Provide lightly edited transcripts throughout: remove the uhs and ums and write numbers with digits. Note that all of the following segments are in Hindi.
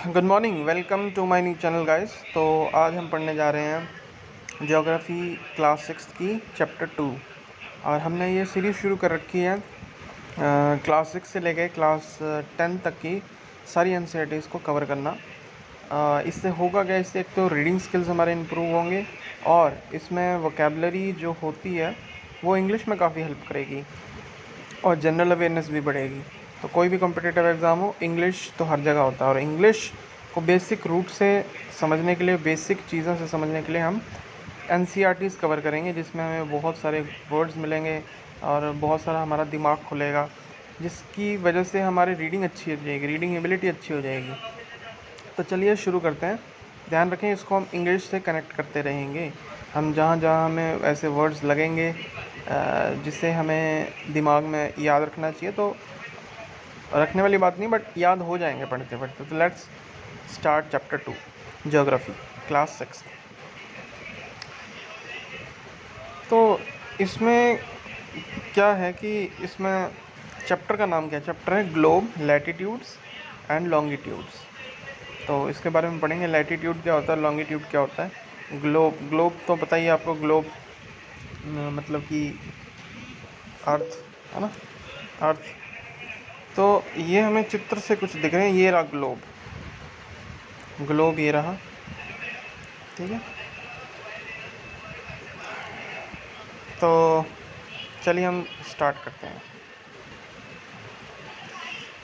Good morning, welcome to my new channel guys. तो आज हम पढ़ने जा रहे हैं ज्योग्राफी क्लास 6 की चैप्टर 2। और हमने ये सीरीज़ शुरू कर रखी है क्लास 6 से लेके क्लास 10 तक की सारी एनसीईआरटीज़ को कवर करना। इससे होगा क्या, इससे एक तो रीडिंग स्किल्स हमारे इम्प्रूव होंगे और इसमें वोकेबलरी जो होती है वो इंग्लिश में काफ़ी हेल्प करेगी और जनरल अवेयरनेस भी बढ़ेगी। तो कोई भी कॉम्पिटिटिव एग्ज़ाम हो, इंग्लिश तो हर जगह होता है और इंग्लिश को बेसिक रूट से समझने के लिए, बेसिक चीज़ों से समझने के लिए हम एनसीईआरटीज़ कवर करेंगे, जिसमें हमें बहुत सारे वर्ड्स मिलेंगे और बहुत सारा हमारा दिमाग खुलेगा, जिसकी वजह से हमारी रीडिंग अच्छी हो जाएगी, रीडिंग एबिलिटी अच्छी हो जाएगी। तो चलिए शुरू करते हैं। ध्यान रखें, इसको हम इंग्लिश से कनेक्ट करते रहेंगे। हम जहाँ जहाँ हमें ऐसे वर्ड्स लगेंगे जिसे हमें दिमाग में याद रखना चाहिए, तो रखने वाली बात नहीं, बट याद हो जाएंगे पढ़ते पढ़ते। तो let's start chapter 2 geography class 6। तो इसमें क्या है कि इसमें चैप्टर का नाम क्या है? चैप्टर है ग्लोब, लैटिट्यूड्स एंड लॉन्गिट्यूड्स। तो इसके बारे में पढ़ेंगे। लैटिट्यूड क्या होता है, लॉन्गिट्यूड क्या होता है। ग्लोब, ग्लोब तो पता ही है आपको। ग्लोब मतलब कि अर्थ है ना, अर्थ। तो ये हमें चित्र से कुछ दिख रहे हैं। ये रहा ग्लोब, ग्लोब ये रहा, ठीक है। तो चलिए हम स्टार्ट करते हैं।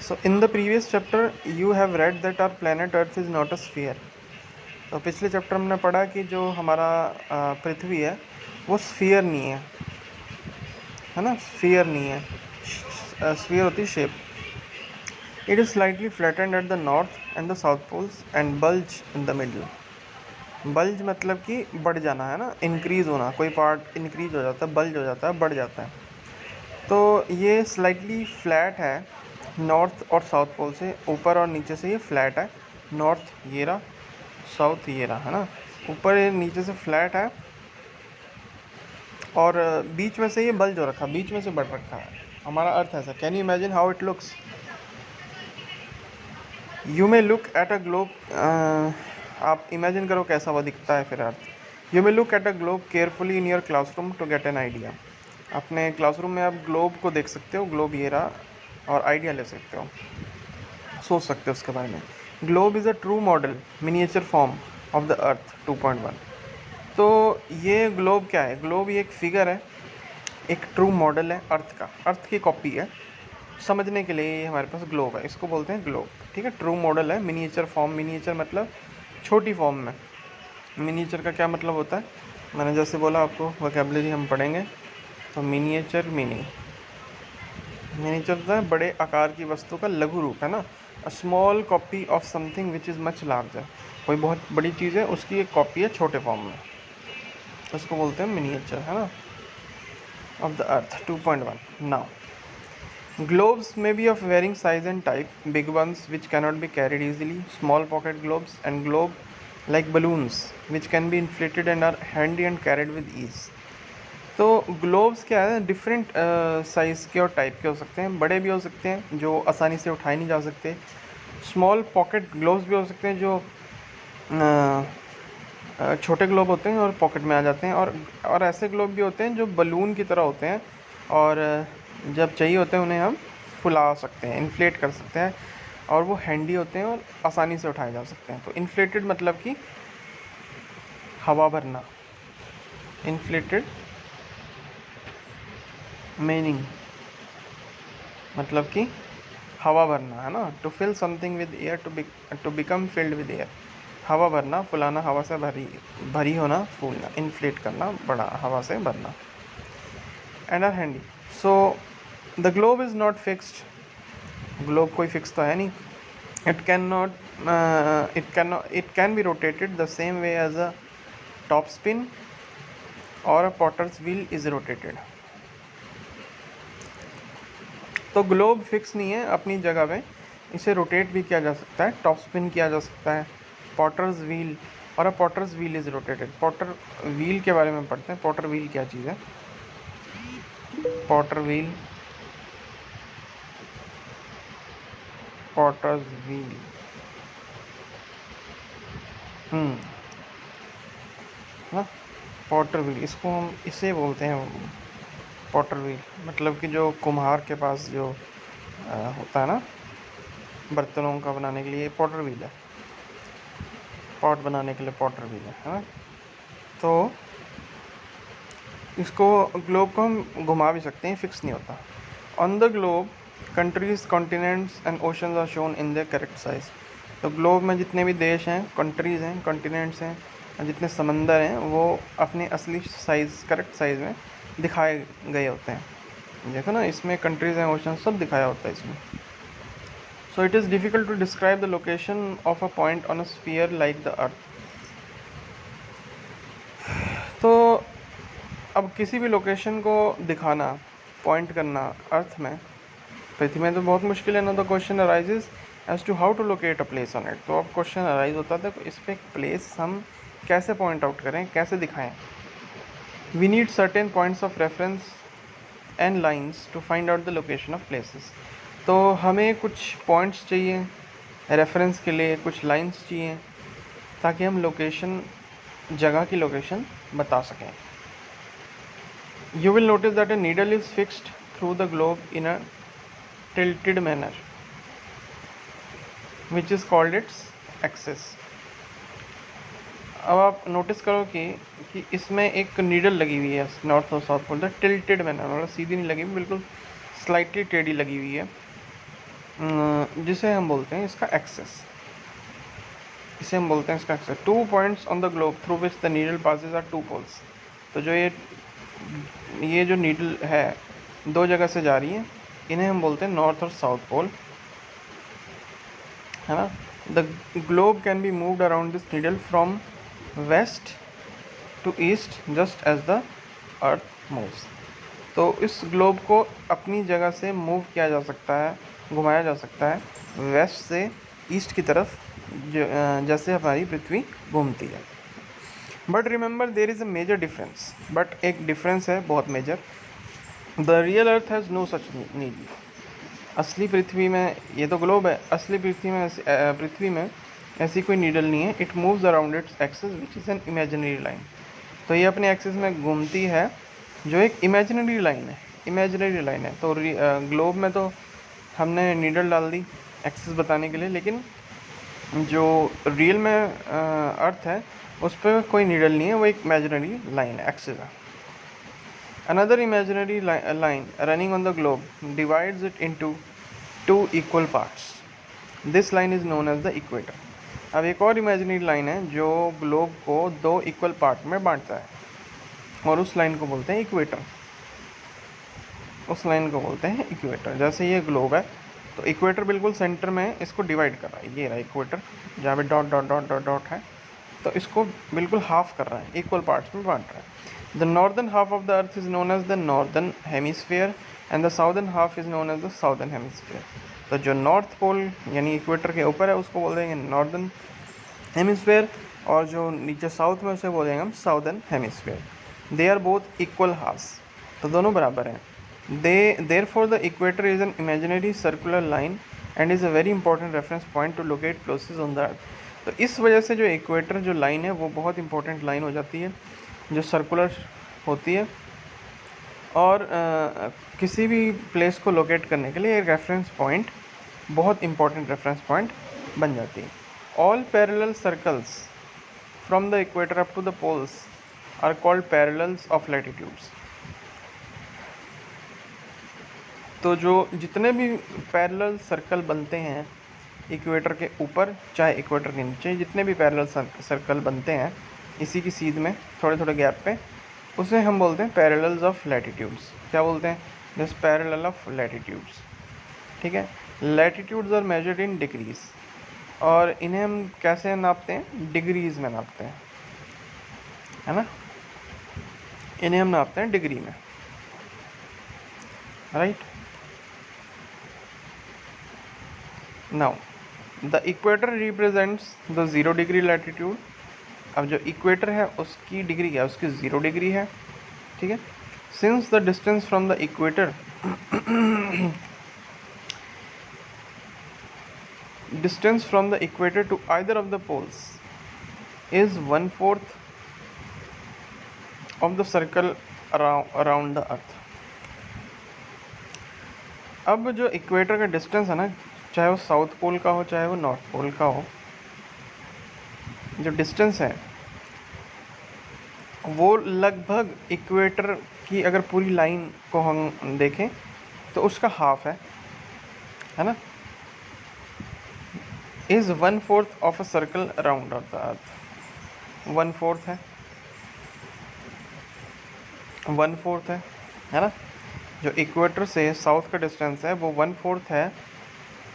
So in the previous chapter you have read that our planet earth is not a sphere. तो पिछले चैप्टर में हमने पढ़ा कि जो हमारा पृथ्वी है वो स्फीयर नहीं है ना, स्फीयर नहीं है। स्फीयर होती है shape. It is slightly flattened at the north and the south poles and bulge in the middle. Bulge मतलब कि बढ़ जाना है ना, इंक्रीज़ होना। कोई पार्ट इंक्रीज़ हो जाता है, बल्ज हो जाता है, बढ़ जाता है। तो ये स्लाइटली फ्लैट है नॉर्थ और साउथ पोल से, ऊपर और नीचे से ये फ्लैट है। नॉर्थ ये रहा, साउथ ये रहा, है ना। ऊपर ये नीचे से फ्लैट है और बीच में से ये बल्ज हो रखा, बीच में से बढ़ रखा है हमारा अर्थ ऐसा। Can you imagine how it looks? You may look at a globe. आप इमेजिन करो कैसा वो दिखता है फिर earth. You may look at a globe carefully in your classroom to get an idea. अपने क्लासरूम में आप ग्लोब को देख सकते हो, ग्लोब ये रहा, और आइडिया ले सकते हो, सोच सकते हो उसके बारे में। Globe is a true model miniature form of the अर्थ 2.1। तो ये ग्लोब क्या है? ग्लोब ये एक फिगर है, एक ट्रू मॉडल है अर्थ का, अर्थ की कॉपी है। समझने के लिए हमारे पास ग्लोब है, इसको बोलते हैं ग्लोब, ठीक है। ट्रू मॉडल है, मिनिएचर फॉर्म। मिनिएचर मतलब छोटी फॉर्म में। मिनिएचर का क्या मतलब होता है? मैंने जैसे बोला आपको, वोकैबुलरी हम पढ़ेंगे। तो मिनिएचर मीनिंग, मिनिएचर होता है बड़े आकार की वस्तु का लघु रूप, है ना। A small copy of something which is much larger. कोई बहुत बड़ी चीज़ है, उसकी एक कॉपी है छोटे फॉर्म में, उसको बोलते हैं मिनिएचर, है ना, of the earth 2.1। Now globes may be of varying size and type, big ones which cannot be carried easily, small pocket globes, and globe like balloons which can be inflated and are handy and carried with ease। तो ग्लोब्स क्या है, डिफरेंट साइज़ के और टाइप के हो सकते हैं। बड़े भी हो सकते हैं जो आसानी से उठाए नहीं जा सकते। स्मॉल पॉकेट ग्लोब्स भी हो सकते हैं जो छोटे ग्लोब होते हैं और पॉकेट में आ जाते हैं। और ऐसे ग्लोब भी होते हैं जो बलून की तरह होते हैं और जब चाहिए होते हैं उन्हें हम फुला सकते हैं, इन्फ्लेट कर सकते हैं, और वो हैंडी होते हैं और आसानी से उठाए जा सकते हैं। तो इन्फ्लेटेड मतलब कि हवा भरना। इन्फ्लेटेड मीनिंग मतलब कि हवा भरना, है ना। To fill something with air, to become filled with air. हवा भरना, फुलाना, हवा से भरी होना, फूलना, इन्फ्लेट करना, बड़ा, हवा से भरना। And are handy. So the globe is not fixed. Globe कोई फिक्स तो है नहीं। It can be rotated the same way as a top spin और a potter's wheel is rotated. तो ग्लोब फिक्स नहीं है अपनी जगह पे, इसे रोटेट भी किया जा सकता है, टॉप स्पिन किया जा सकता है, पॉटर्स व्हील, और a potter's wheel is rotated. Potter wheel के बारे में पढ़ते हैं। पॉटर व्हील क्या चीज़ है? पॉटर व्हील, पॉटर्स व्हील हम्म, ना पॉटर व्हील, इसको हम इसे बोलते हैं पॉटर व्हील, मतलब कि जो कुम्हार के पास जो होता है ना बर्तनों का बनाने के लिए, पॉटर व्हील है, पॉट बनाने के लिए पॉटर व्हील है ना। तो इसको ग्लोब को हम घुमा भी सकते हैं, फिक्स नहीं होता। On the globe countries continents and oceans are shown in the correct size. तो ग्लोब में जितने भी देश हैं, कंट्रीज़ हैं, कॉन्टिनेंट्स हैं, जितने समंदर हैं, वो अपने असली साइज़, करेक्ट साइज़ में दिखाए गए होते हैं। देखो ना, इसमें कंट्रीज़ हैं, ओशन सब दिखाया होता है इसमें। So it is difficult to describe the location of a point on a sphere like the earth. तो अब किसी भी लोकेशन को दिखाना, पॉइंट करना अर्थ में, पृथ्वी में तो बहुत मुश्किल है ना। The question arises as to how to locate a place on it. तो अब क्वेश्चन अराइज होता था इस पर एक प्लेस हम कैसे पॉइंट आउट करें, कैसे दिखाएं। We need certain points of reference and lines to find out the location of places. तो हमें कुछ पॉइंट्स चाहिए रेफरेंस के लिए, कुछ लाइन्स चाहिए ताकि हम लोकेशन, जगह की लोकेशन बता सकें। You will notice that a needle is fixed through the globe in a tilted manner, which is called its axis. अब आप नोटिस करो कि इसमें एक नीडल लगी हुई है नॉर्थ और साउथ पोल, टिल्टेड मैनर, मतलब सीधी नहीं लगी हुई, बिल्कुल स्लाइटली टेढ़ी लगी हुई है, जिसे हम बोलते हैं इसका एक्सेस। इसे हम बोलते हैं इसका axis. 2 points on the globe through which the needle passes are 2 poles. तो जो ये जो नीडल है 2 जगह से जा रही है, इन्हें हम बोलते हैं नॉर्थ और साउथ पोल, है ना। The globe can be moved around this needle from west to east just as the earth moves. तो इस ग्लोब को अपनी जगह से मूव किया जा सकता है, घुमाया जा सकता है वेस्ट से ईस्ट की तरफ, जैसे हमारी पृथ्वी घूमती है। But remember there is a major difference, but एक डिफरेंस है बहुत major. The real earth has no such need. असली पृथ्वी में, ये तो ग्लोब है, असली पृथ्वी में ऐसी कोई नीडल नहीं है। It moves around its axis which is an imaginary line. तो ये अपने एक्सिस में घूमती है, जो एक इमेजिनरी लाइन है, इमेजिनरी लाइन है। तो ग्लोब में तो हमने नीडल डाल दी एक्सिस बताने के लिए, लेकिन जो रियल में अर्थ है उस पर कोई नीडल नहीं है, वो एक इमेजिनरी लाइन है, एक्सिस है। Another imaginary line running on the globe divides it into 2 equal parts. This line is known as the equator. अब एक और इमेजिनरी लाइन है जो ग्लोब को 2 इक्वल पार्ट में बांटता है, और उस लाइन को बोलते हैं इक्वेटर। उस लाइन को बोलते हैं इक्वेटर। जैसे ये ग्लोब है, तो इक्वेटर बिल्कुल सेंटर में इसको डिवाइड कर रहा है, ये रहा इक्वेटर, जहाँ पे dot dot dot dot dot है, तो इसको बिल्कुल हाफ कर रहा है, इक्वल पार्ट्स में बांट रहा है। The northern half of the earth is known as the northern hemisphere and the southern half is known as the southern hemisphere. तो जो नॉर्थ पोल यानी इक्वेटर के ऊपर है उसको बोल देंगे नॉर्दर्न हेमिस्फीयर, और जो नीचे साउथ में उसे बोलेंगे हम southern hemisphere. They are both equal halves, तो दोनों बराबर हैं। Therefore the equator is an imaginary circular line and is a very important reference point to locate places on the earth. तो इस वजह से जो इक्वेटर जो लाइन है वो बहुत इंपॉर्टेंट लाइन हो जाती है, जो सर्कुलर होती है, और किसी भी प्लेस को लोकेट करने के लिए एक रेफरेंस पॉइंट, बहुत इंपॉर्टेंट रेफरेंस पॉइंट बन जाती है। All parallel circles from the equator up to the poles are called parallels of latitudes. तो जो जितने भी पैरेलल सर्कल बनते हैं इक्वेटर के ऊपर चाहे इक्वेटर के नीचे, जितने भी पैरेलल सर्कल बनते हैं इसी की सीध में थोड़े थोड़े गैप पे, उसे हम बोलते हैं पैरेलल्स ऑफ लैटिट्यूड्स। क्या बोलते हैं? Just parallel of latitudes. ठीक है। Latitudes are measured in degrees, और इन्हें हम कैसे नापते हैं? डिग्रीज में नापते हैं, है ना। इन्हें हम नापते हैं डिग्री में, right. Now the equator represents the 0 degree latitude. अब जो इक्वेटर है उसकी डिग्री क्या है? उसकी 0 डिग्री है, ठीक है। Since the distance from the equator distance from the equator to either of the poles is 1/4 of the circle around the earth. अब जो इक्वेटर का डिस्टेंस है ना, चाहे वो साउथ पोल का हो चाहे वो नॉर्थ पोल का हो, जो डिस्टेंस है वो लगभग इक्वेटर की अगर पूरी लाइन को हम देखें तो उसका हाफ है ना। Is 1/4 of a circle around the अर्थ, 1/4 है, 1/4 है ना। जो इक्वेटर से साउथ का डिस्टेंस है वो 1/4 है